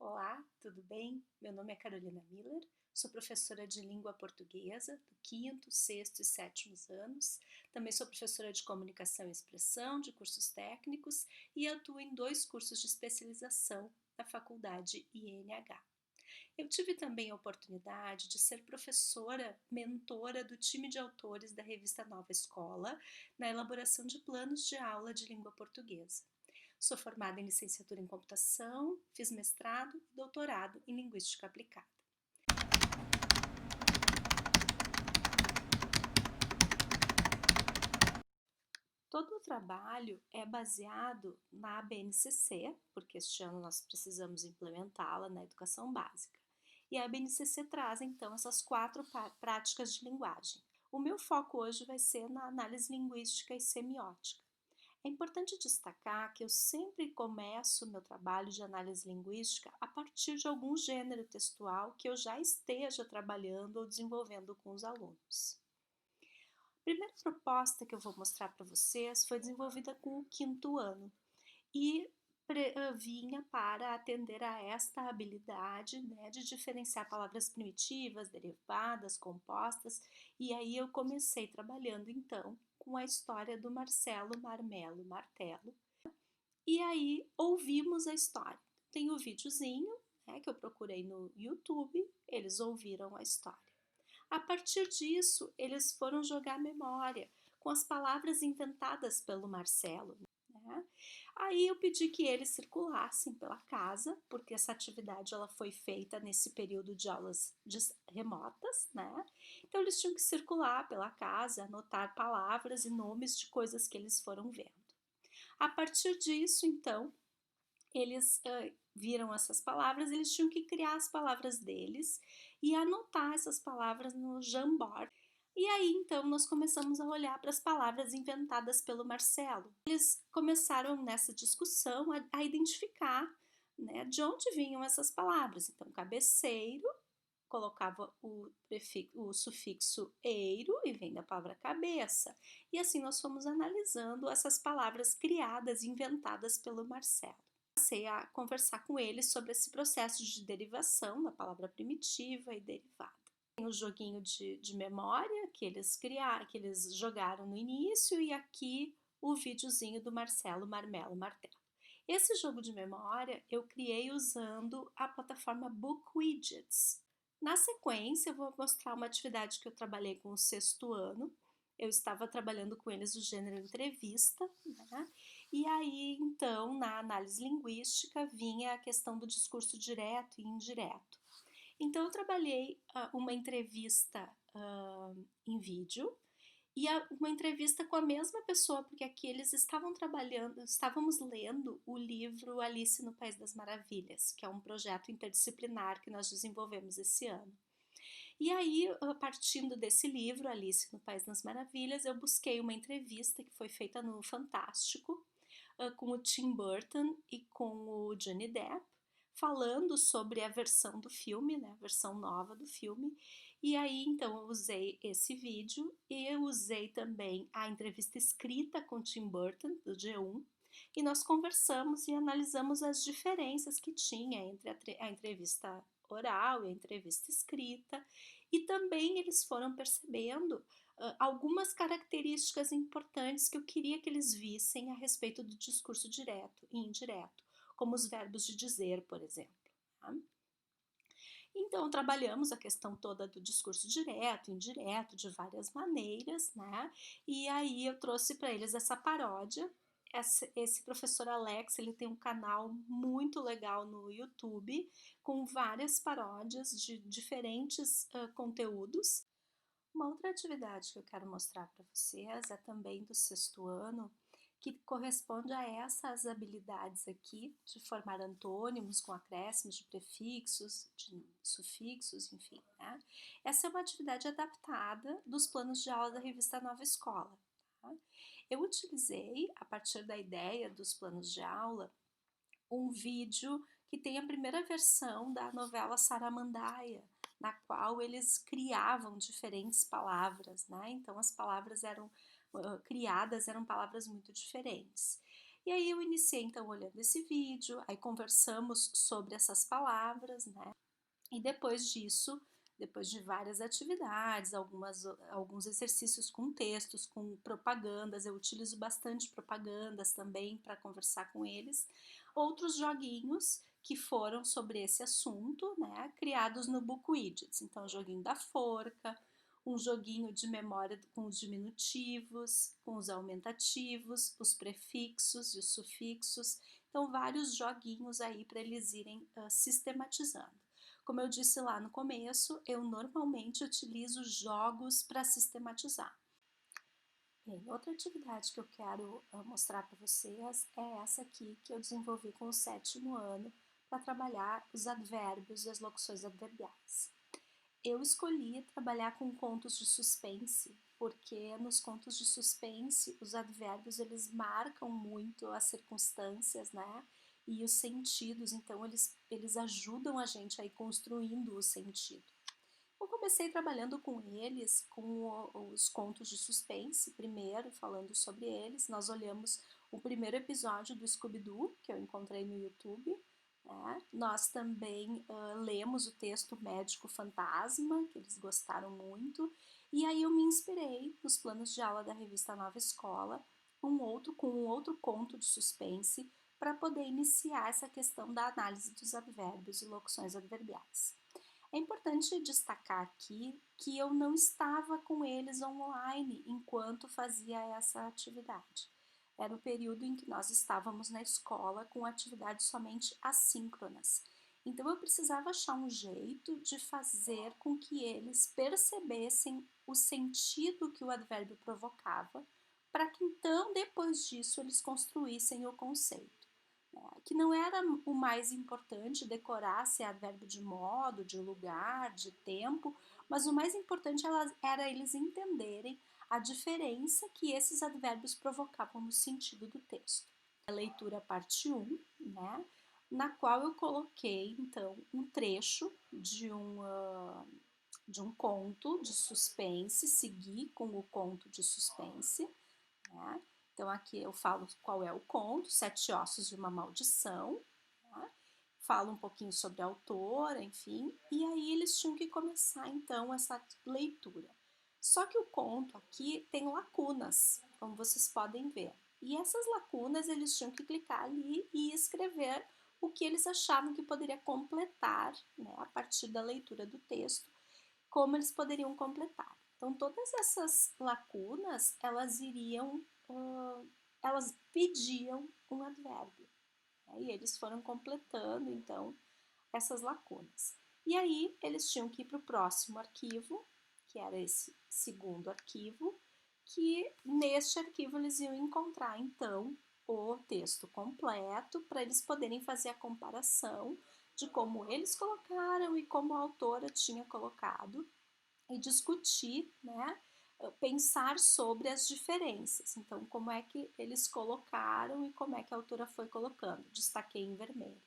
Olá, tudo bem? Meu nome é Carolina Miller, sou professora de língua portuguesa do quinto, sexto e sétimos anos. Também sou professora de comunicação e expressão, de cursos técnicos e atuo em 2 cursos de especialização da faculdade INH. Eu tive também a oportunidade de ser professora, mentora do time de autores da revista Nova Escola, na elaboração de planos de aula de língua portuguesa. Sou formada em licenciatura em computação, fiz mestrado e doutorado em linguística aplicada. Todo o trabalho é baseado na BNCC, porque este ano nós precisamos implementá-la na educação básica. E a BNCC traz, então, essas 4 práticas de linguagem. O meu foco hoje vai ser na análise linguística e semiótica. É importante destacar que eu sempre começo o meu trabalho de análise linguística a partir de algum gênero textual que eu já esteja trabalhando ou desenvolvendo com os alunos. A primeira proposta que eu vou mostrar para vocês foi desenvolvida com o quinto ano e vinha para atender a esta habilidade, né, de diferenciar palavras primitivas, derivadas, compostas, e aí eu comecei trabalhando então com a história do Marcelo Marmelo Martelo, e aí ouvimos a história. Tem o videozinho, né, que eu procurei no YouTube, eles ouviram a história. A partir disso, eles foram jogar memória com as palavras inventadas pelo Marcelo, né? Aí eu pedi que eles circulassem pela casa, porque essa atividade ela foi feita nesse período de aulas remotas, né? Então eles tinham que circular pela casa, anotar palavras e nomes de coisas que eles foram vendo. A partir disso, então, eles viram essas palavras, eles tinham que criar as palavras deles e anotar essas palavras no Jamboard. E aí, então, nós começamos a olhar para as palavras inventadas pelo Marcelo. Eles começaram nessa discussão a identificar, né, de onde vinham essas palavras. Então, cabeceiro colocava o sufixo eiro e vem da palavra cabeça. E assim nós fomos analisando essas palavras criadas, inventadas pelo Marcelo. Passei a conversar com eles sobre esse processo de derivação da palavra primitiva e derivada. Tem o joguinho de memória que eles criaram, que eles jogaram no início, e aqui o videozinho do Marcelo Marmelo Martelo. Esse jogo de memória eu criei usando a plataforma BookWidgets. Na sequência, eu vou mostrar uma atividade que eu trabalhei com o sexto ano. Eu estava trabalhando com eles do gênero entrevista, né? E aí, então, na análise linguística, vinha a questão do discurso direto e indireto. Então, eu trabalhei uma entrevista em vídeo e uma entrevista com a mesma pessoa, porque aqui eles estavam trabalhando, estávamos lendo o livro Alice no País das Maravilhas, que é um projeto interdisciplinar que nós desenvolvemos esse ano. E aí, partindo desse livro, Alice no País das Maravilhas, eu busquei uma entrevista que foi feita no Fantástico, com o Tim Burton e com o Johnny Depp, falando sobre a versão do filme, né, a versão nova do filme. E aí, então, eu usei esse vídeo e eu usei também a entrevista escrita com Tim Burton, do G1, e nós conversamos e analisamos as diferenças que tinha entre a entrevista oral e a entrevista escrita, e também eles foram percebendo algumas características importantes que eu queria que eles vissem a respeito do discurso direto e indireto, como os verbos de dizer, por exemplo. Tá? Então, trabalhamos a questão toda do discurso direto, indireto, de várias maneiras, né? E aí eu trouxe para eles essa paródia. Esse professor Alex, ele tem um canal muito legal no YouTube, com várias paródias de diferentes conteúdos. Uma outra atividade que eu quero mostrar para vocês é também do sexto ano, que corresponde a essas habilidades aqui, de formar antônimos com acréscimos de prefixos, de sufixos, enfim, né? Essa é uma atividade adaptada dos planos de aula da revista Nova Escola. Tá? Eu utilizei, a partir da ideia dos planos de aula, um vídeo que tem a primeira versão da novela Saramandaia, na qual eles criavam diferentes palavras, né? Então as palavras eram criadas, eram palavras muito diferentes. E aí eu iniciei então olhando esse vídeo, aí conversamos sobre essas palavras, né? E depois disso, depois de várias atividades, alguns exercícios com textos, com propagandas, eu utilizo bastante propagandas também para conversar com eles, outros joguinhos que foram sobre esse assunto, né, criados no Book Widgets. Então, o joguinho da forca, um joguinho de memória com os diminutivos, com os aumentativos, os prefixos e os sufixos. Então, vários joguinhos aí para eles irem sistematizando. Como eu disse lá no começo, eu normalmente utilizo jogos para sistematizar. Bem, outra atividade que eu quero mostrar para vocês é essa aqui que eu desenvolvi com o 7º ano para trabalhar os advérbios e as locuções adverbiais. Eu escolhi trabalhar com contos de suspense, porque nos contos de suspense os advérbios eles marcam muito as circunstâncias, né? E os sentidos, então eles ajudam a gente a ir construindo o sentido. Eu comecei trabalhando com eles, com os contos de suspense, primeiro falando sobre eles. Nós olhamos o primeiro episódio do Scooby-Doo, que eu encontrei no YouTube. Né? Nós também lemos o texto Médico Fantasma, que eles gostaram muito. E aí eu me inspirei nos planos de aula da revista Nova Escola, com um outro conto de suspense, para poder iniciar essa questão da análise dos advérbios e locuções adverbiais. É importante destacar aqui que eu não estava com eles online enquanto fazia essa atividade. Era o período em que nós estávamos na escola com atividades somente assíncronas. Então eu precisava achar um jeito de fazer com que eles percebessem o sentido que o advérbio provocava, para que então depois disso eles construíssem o conceito. Que não era o mais importante decorar se é advérbio de modo, de lugar, de tempo, mas o mais importante era eles entenderem a diferença que esses advérbios provocavam no sentido do texto. A leitura parte 1, né, na qual eu coloquei, então, um trecho de um conto de suspense, segui com o conto de suspense, né? Então aqui eu falo qual é o conto, Sete Ossos de uma Maldição, né? Falo um pouquinho sobre a autora, enfim, e aí eles tinham que começar então essa leitura. Só que o conto aqui tem lacunas, como vocês podem ver. E essas lacunas eles tinham que clicar ali e escrever o que eles achavam que poderia completar, né, a partir da leitura do texto, como eles poderiam completar. Então, todas essas lacunas, elas pediam um advérbio. Né? E eles foram completando, então, essas lacunas. E aí, eles tinham que ir para o próximo arquivo, que era esse segundo arquivo, que neste arquivo eles iam encontrar, então, o texto completo, para eles poderem fazer a comparação de como eles colocaram e como a autora tinha colocado, e discutir, né, pensar sobre as diferenças. Então, como é que eles colocaram e como é que a autora foi colocando. Destaquei em vermelho.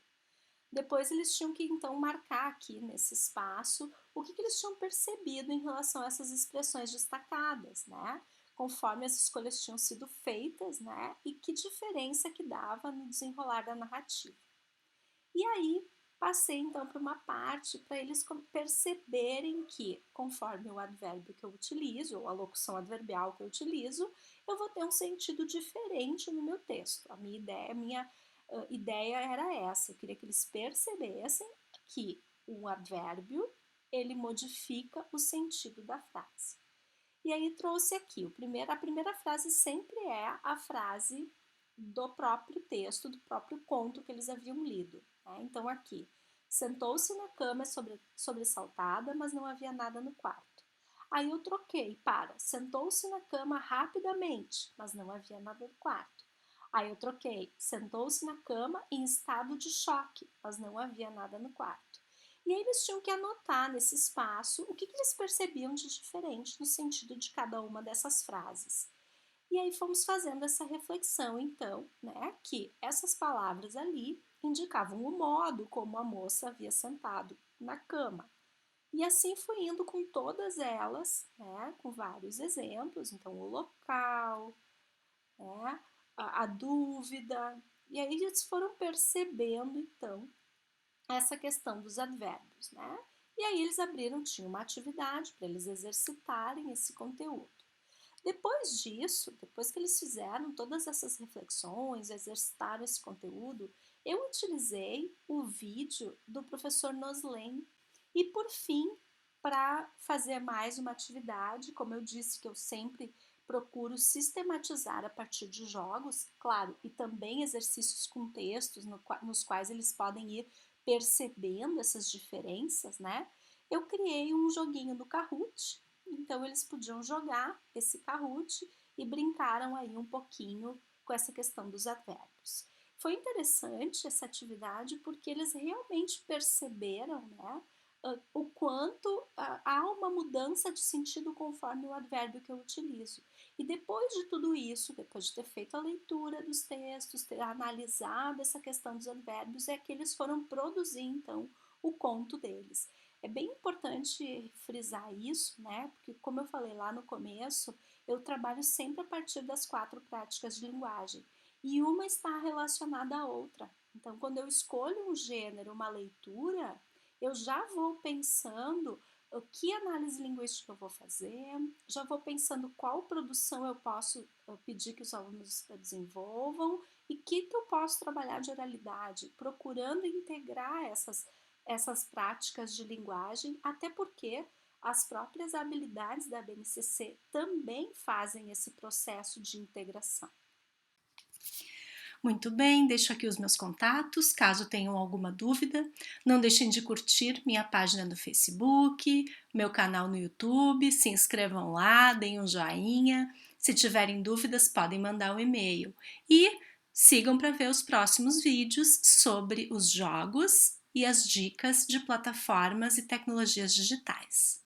Depois eles tinham que então marcar aqui nesse espaço o que eles tinham percebido em relação a essas expressões destacadas, né? Conforme as escolhas tinham sido feitas, né? E que diferença que dava no desenrolar da narrativa. E aí passei então para uma parte para eles perceberem que, conforme o advérbio que eu utilizo, ou a locução adverbial que eu utilizo, eu vou ter um sentido diferente no meu texto. A minha ideia era essa, eu queria que eles percebessem que o advérbio, ele modifica o sentido da frase. E aí trouxe aqui, a primeira frase sempre é a frase do próprio texto, do próprio conto que eles haviam lido. Né? Então aqui, sentou-se na cama sobressaltada, mas não havia nada no quarto. Aí eu troquei para sentou-se na cama rapidamente, mas não havia nada no quarto. Aí eu troquei, sentou-se na cama em estado de choque, mas não havia nada no quarto. E aí eles tinham que anotar nesse espaço o que eles percebiam de diferente no sentido de cada uma dessas frases. E aí fomos fazendo essa reflexão, então, né, que essas palavras ali indicavam o modo como a moça havia sentado na cama. E assim fui indo com todas elas, né, com vários exemplos, então o local, né, a dúvida, e aí eles foram percebendo, então, essa questão dos advérbios, né? E aí eles abriram, tinha uma atividade para eles exercitarem esse conteúdo. Depois disso, depois que eles fizeram todas essas reflexões, exercitaram esse conteúdo, eu utilizei o vídeo do professor Noslen e, por fim, para fazer mais uma atividade, como eu disse que eu sempre procuro sistematizar a partir de jogos, claro, e também exercícios com textos nos quais eles podem ir percebendo essas diferenças, né? Eu criei um joguinho do Kahoot, então eles podiam jogar esse Kahoot e brincaram aí um pouquinho com essa questão dos advérbios. Foi interessante essa atividade porque eles realmente perceberam, né, o quanto há uma mudança de sentido conforme o advérbio que eu utilizo. E depois de tudo isso, depois de ter feito a leitura dos textos, ter analisado essa questão dos advérbios, é que eles foram produzir, então, o conto deles. É bem importante frisar isso, né? Porque, como eu falei lá no começo, eu trabalho sempre a partir das 4 práticas de linguagem e uma está relacionada à outra. Então, quando eu escolho um gênero, uma leitura, eu já vou pensando o que análise linguística eu vou fazer, já vou pensando qual produção eu posso pedir que os alunos desenvolvam e que eu posso trabalhar de oralidade, procurando integrar essas práticas de linguagem, até porque as próprias habilidades da BNCC também fazem esse processo de integração. Muito bem, deixo aqui os meus contatos, caso tenham alguma dúvida. Não deixem de curtir minha página no Facebook, meu canal no YouTube, se inscrevam lá, deem um joinha. Se tiverem dúvidas, podem mandar um e-mail. E sigam para ver os próximos vídeos sobre os jogos e as dicas de plataformas e tecnologias digitais.